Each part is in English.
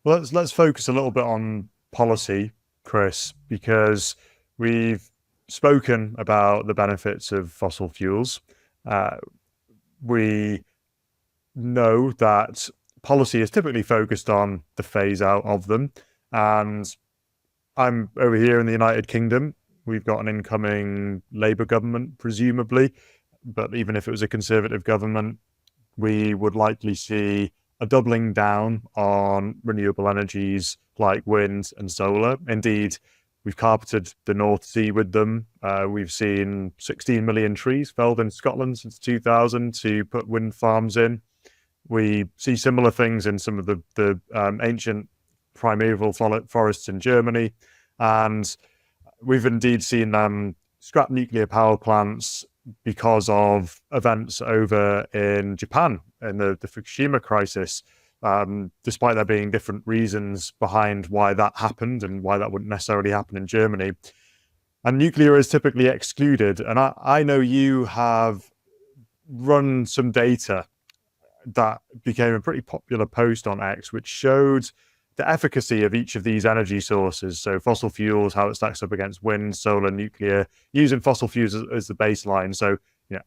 Well, let's focus a little bit on policy, Chris, because we've spoken about the benefits of fossil fuels. Uh, we know that policy is typically focused on the phase out of them. And I'm over here in the United Kingdom. We've got an incoming Labour government, presumably. But even if it was a Conservative government, we would likely see a doubling down on renewable energies like wind and solar. Indeed, we've carpeted the North Sea with them. We've seen 16 million trees felled in Scotland since 2000 to put wind farms in. We see similar things in some of the ancient primeval forests in Germany. And we've indeed seen scrap nuclear power plants because of events over in Japan in the Fukushima crisis, despite there being different reasons behind why that happened and why that wouldn't necessarily happen in Germany. And nuclear is typically excluded. And I know you have run some data that became a pretty popular post on X, which showed the efficacy of each of these energy sources. So fossil fuels, how it stacks up against wind, solar, nuclear, using fossil fuels as the baseline. So,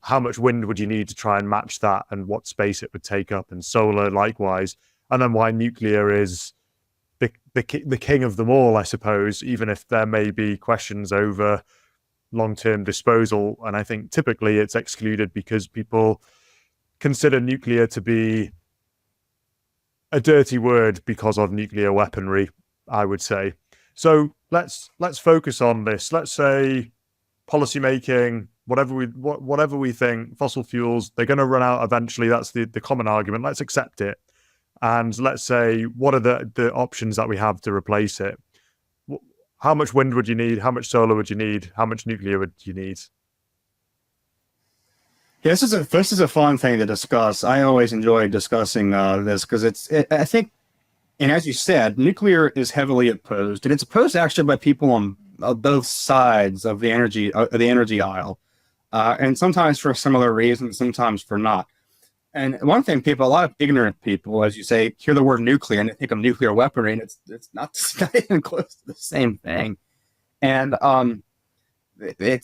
how much wind would you need to try and match that and what space it would take up, and solar likewise. And then why nuclear is the king of them all, I suppose, even if there may be questions over long-term disposal. And I think typically it's excluded because people consider nuclear to be a dirty word because of nuclear weaponry, I would say. So let's focus on this. Let's say policymaking, whatever we think, fossil fuels, they're going to run out eventually. That's the common argument. Let's accept it. And let's say, what are the options that we have to replace it? How much wind would you need? How much solar would you need? How much nuclear would you need? Yeah, this is a fun thing to discuss. I always enjoy discussing this because I think, and as you said, nuclear is heavily opposed, and it's opposed actually by people on both sides of the energy aisle, and sometimes for similar reasons, sometimes for not. And one thing, a lot of ignorant people, as you say, hear the word nuclear and they think of nuclear weaponry, and it's not, it's not even close to the same thing. And they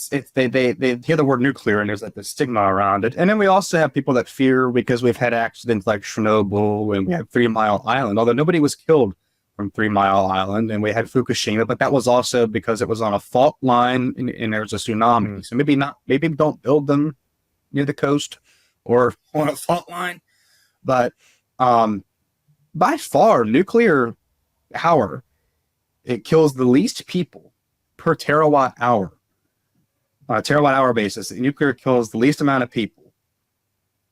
hear the word nuclear and there's like the stigma around it. And then we also have people that fear because we've had accidents like Chernobyl and we had 3 Mile Island, although nobody was killed from 3 Mile Island, and we had Fukushima, but that was also because it was on a fault line and there was a tsunami. So maybe don't build them near the coast or on a fault line. But by far, nuclear power, it kills the least people per terawatt hour. On a terawatt hour basis, nuclear kills the least amount of people,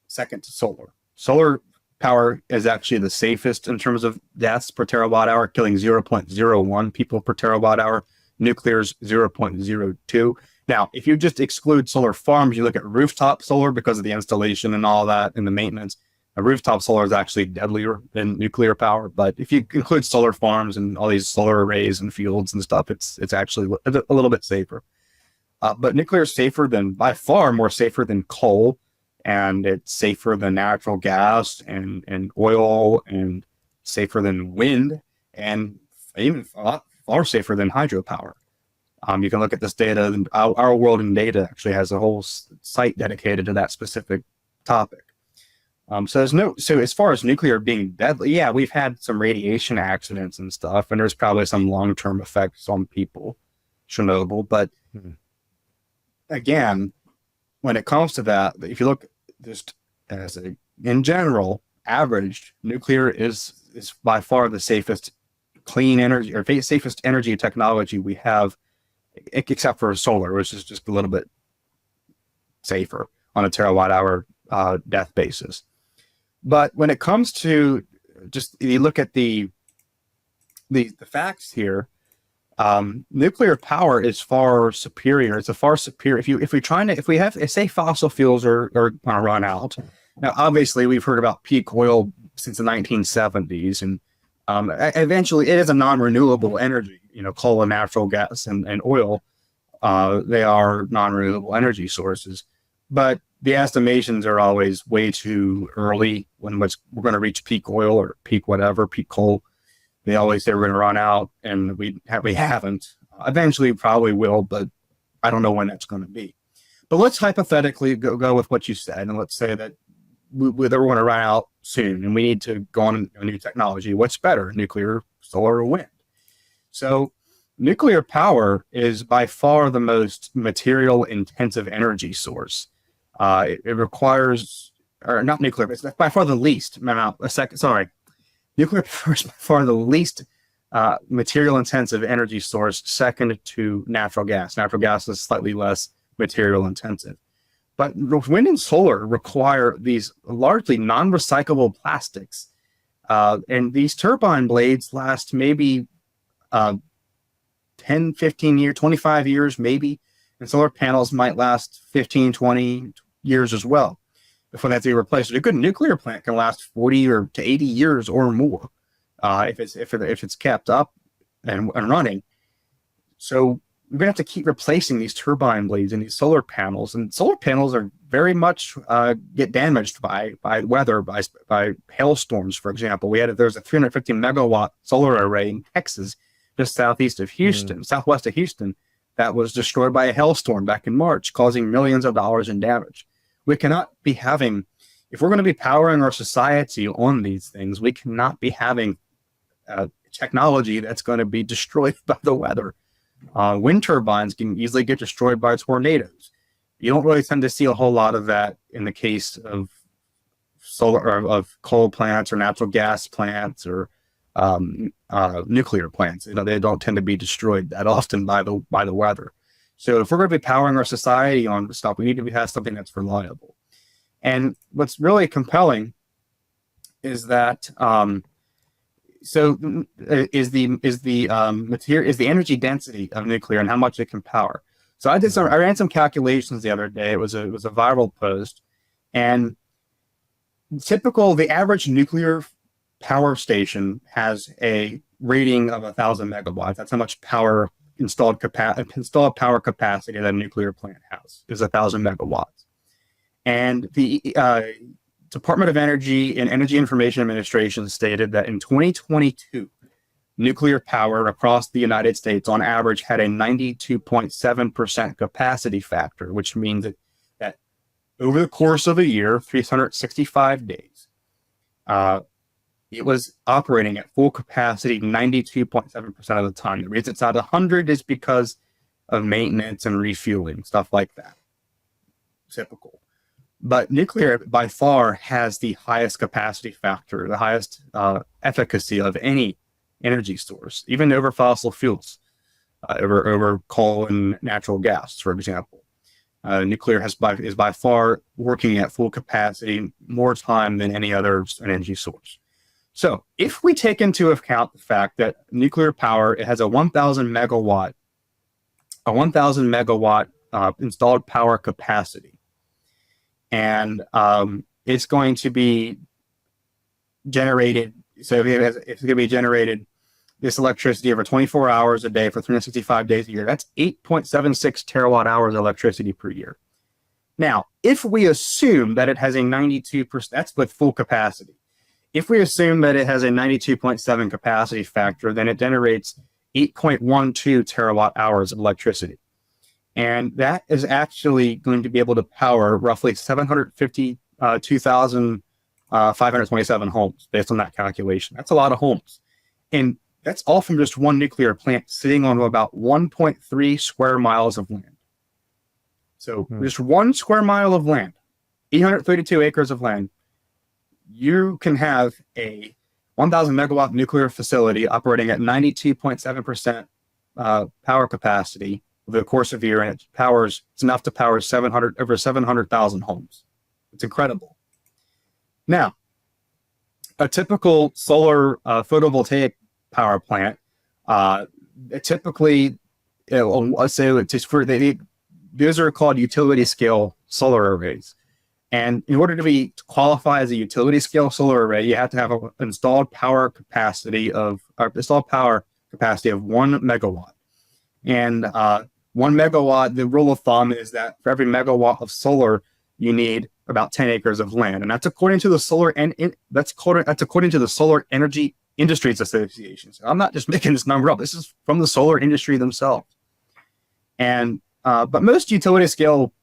second to solar. Solar power is actually the safest in terms of deaths per terawatt hour, killing 0.01 people per terawatt hour. Nuclear's 0.02. Now, if you just exclude solar farms, you look at rooftop solar because of the installation and all that and the maintenance. Rooftop solar is actually deadlier than nuclear power. But if you include solar farms and all these solar arrays and fields and stuff, it's actually a little bit safer. But nuclear is by far more safer than coal, and it's safer than natural gas and oil, and safer than wind, and even far safer than hydropower. You can look at this data, and Our World in Data actually has a whole site dedicated to that specific topic. So as far as nuclear being deadly, yeah, we've had some radiation accidents and stuff, and there's probably some long-term effects on people, Chernobyl, but again, when it comes to that, if you look just in general, averaged, nuclear is by far the safest clean energy or safest energy technology we have, except for solar, which is just a little bit safer on a terawatt hour death basis. But when it comes to you look at the facts here, nuclear power is far superior. It's a far superior. If we have, say, fossil fuels are going to run out. Now, obviously, we've heard about peak oil since the 1970s, and eventually, it is a non-renewable energy. Coal and natural gas and oil, they are non-renewable energy sources. But the estimations are always way too early when we're going to reach peak oil or peak whatever, peak coal. They always say we're going to run out, and we haven't. Eventually, probably will, but I don't know when that's going to be. But let's hypothetically go with what you said, and let's say that we're going to run out soon, and we need to go on a new technology. What's better, nuclear, solar, or wind? So nuclear power is by far the most material-intensive energy source. It requires, or not nuclear, but it's by far the least amount. Nuclear power is by far the least material-intensive energy source, second to natural gas. Natural gas is slightly less material-intensive. But wind and solar require these largely non-recyclable plastics. And these turbine blades last maybe 10, 15 years, 25 years, maybe. And solar panels might last 15, 20 years as well before they have to be replaced. A good nuclear plant can last 40 or to 80 years or more if it's kept up and running. So we're going to have to keep replacing these turbine blades and these solar panels. And solar panels are very much get damaged by weather, by hailstorms, for example. There's a 350 megawatt solar array in Texas, just southwest of Houston, that was destroyed by a hailstorm back in March, causing millions of dollars in damage. We cannot be having, if we're going to be powering our society on these things, we cannot be having technology that's going to be destroyed by the weather. Wind turbines can easily get destroyed by tornadoes. You don't really tend to see a whole lot of that in the case of solar or of coal plants or natural gas plants or nuclear plants. They don't tend to be destroyed that often by the weather. So if we're going to be powering our society on stuff, we need to have something that's reliable. And what's really compelling is that is the energy density of nuclear and how much it can power. So I ran some calculations the other day. It was a viral post, and the average nuclear power station has a rating of 1,000 megawatts. That's how much power installed power capacity that a nuclear plant has is 1,000 megawatts. And the Department of Energy and Energy Information Administration stated that in 2022, nuclear power across the United States on average had a 92.7% capacity factor, which means that over the course of a year, 365 days, it was operating at full capacity 92.7% of the time. The reason it's at 100 is because of maintenance and refueling, stuff like that. Typical. But nuclear by far has the highest capacity factor, the highest efficacy of any energy source, even over fossil fuels, over coal and natural gas, for example. Nuclear is by far working at full capacity more time than any other energy source. So if we take into account the fact that nuclear power, it has a 1,000 megawatt installed power capacity, and it's going to be generated. So it's going to be generated this electricity over 24 hours a day for 365 days a year. That's 8.76 terawatt hours of electricity per year. Now, if we assume that it has a 92%, that's with full capacity. If we assume that it has a 92.7 capacity factor, then it generates 8.12 terawatt hours of electricity. And that is actually going to be able to power roughly 752,527 homes based on that calculation. That's a lot of homes. And that's all from just one nuclear plant sitting on about 1.3 square miles of land. So just 1 square mile of land, 832 acres of land, you can have a 1,000 megawatt nuclear facility operating at 92.7% power capacity over the course of a year, and it's enough to power over 700,000 homes. It's incredible. Now, a typical solar photovoltaic power plant, typically, let's say those are called utility scale solar arrays. And in order to qualify as a utility scale solar array, you have to have an installed power capacity of 1 megawatt. And 1 megawatt, the rule of thumb is that for every megawatt of solar, you need about 10 acres of land, and that's according to the Solar Energy Industries Association. So I'm not just making this number up. This is from the solar industry themselves. And but most utility scale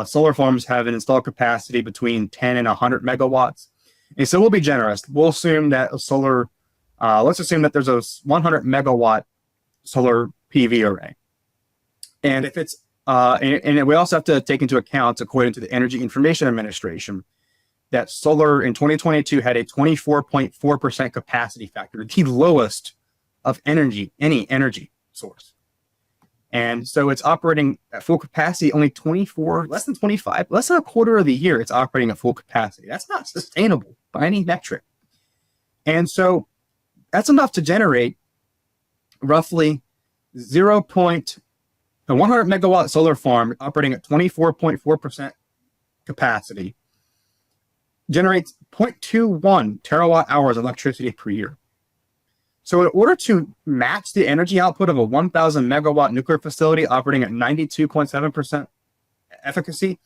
solar farms have an installed capacity between 10 and 100 megawatts. And so we'll be generous. We'll assume that a solar, let's assume that there's a 100 megawatt solar PV array. And if it's, and we also have to take into account, according to the Energy Information Administration, that solar in 2022 had a 24.4% capacity factor, the lowest of any energy source. And so it's operating at full capacity only 24, less than 25, less than a quarter of the year it's operating at full capacity. That's not sustainable by any metric. And so that's enough to generate roughly a 100 megawatt solar farm operating at 24.4% capacity generates 0.21 terawatt hours of electricity per year. So in order to match the energy output of a 1,000 megawatt nuclear facility operating at 92.7% efficacy,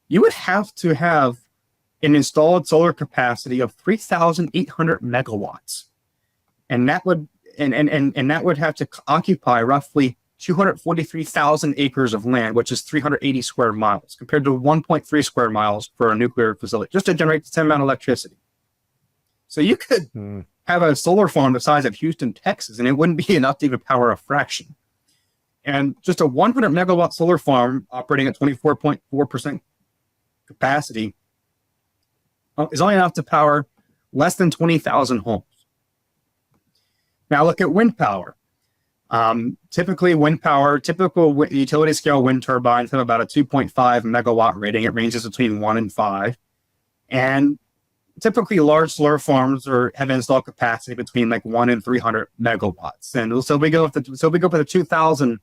you would have to have an installed solar capacity of 3,800 megawatts. And that would that would have to occupy roughly 243,000 acres of land, which is 380 square miles, compared to 1.3 square miles for a nuclear facility, just to generate the same amount of electricity. So you could have a solar farm the size of Houston, Texas, and it wouldn't be enough to even power a fraction. And just a 100 megawatt solar farm operating at 24.4% capacity is only enough to power less than 20,000 homes. Now look at wind power. Typical utility scale wind turbines have about a 2.5 megawatt rating. It ranges between 1 and 5. And typically large solar farms have installed capacity between like 1 and 300 megawatts. And so we go with the 2,000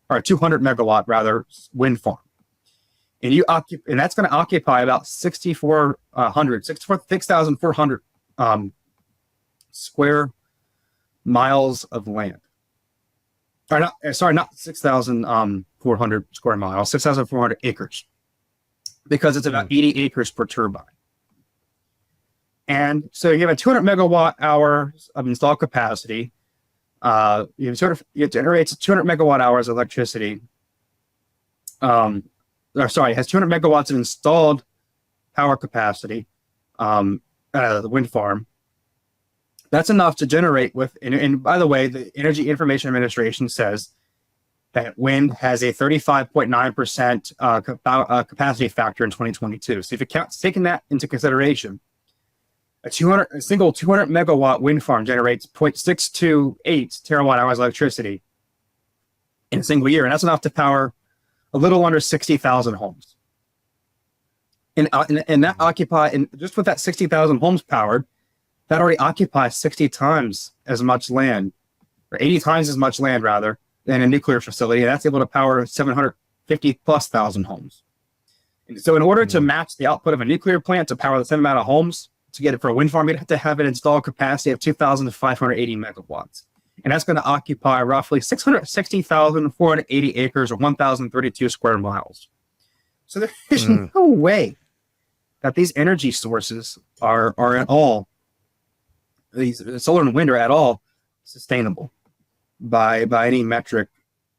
or 200 megawatt rather wind farm. And that's going to occupy about 6,400 square miles of land. Or not 6,400 square miles, 6,400 acres, because it's about 80 acres per turbine. And so you have a 200 megawatt hours of installed capacity. It generates 200 megawatt hours of electricity. It has 200 megawatts of installed power capacity, the wind farm. That's enough to generate and by the way, the Energy Information Administration says that wind has a 35.9% capacity factor in 2022. So if you taking that into consideration, a single 200 megawatt wind farm generates 0.628 terawatt hours of electricity in a single year. And that's enough to power a little under 60,000 homes. And just with that 60,000 homes powered, that already occupies 60 times as much land, or 80 times as much land rather, than a nuclear facility. And that's able to power 750 plus thousand homes. And so in order to match the output of a nuclear plant to power the same amount of homes, to get it for a wind farm, you'd have to have an installed capacity of 2,580 megawatts. And that's going to occupy roughly 660,480 acres or 1,032 square miles. So there's no way that these energy sources are at all, these solar and wind are at all sustainable by any metric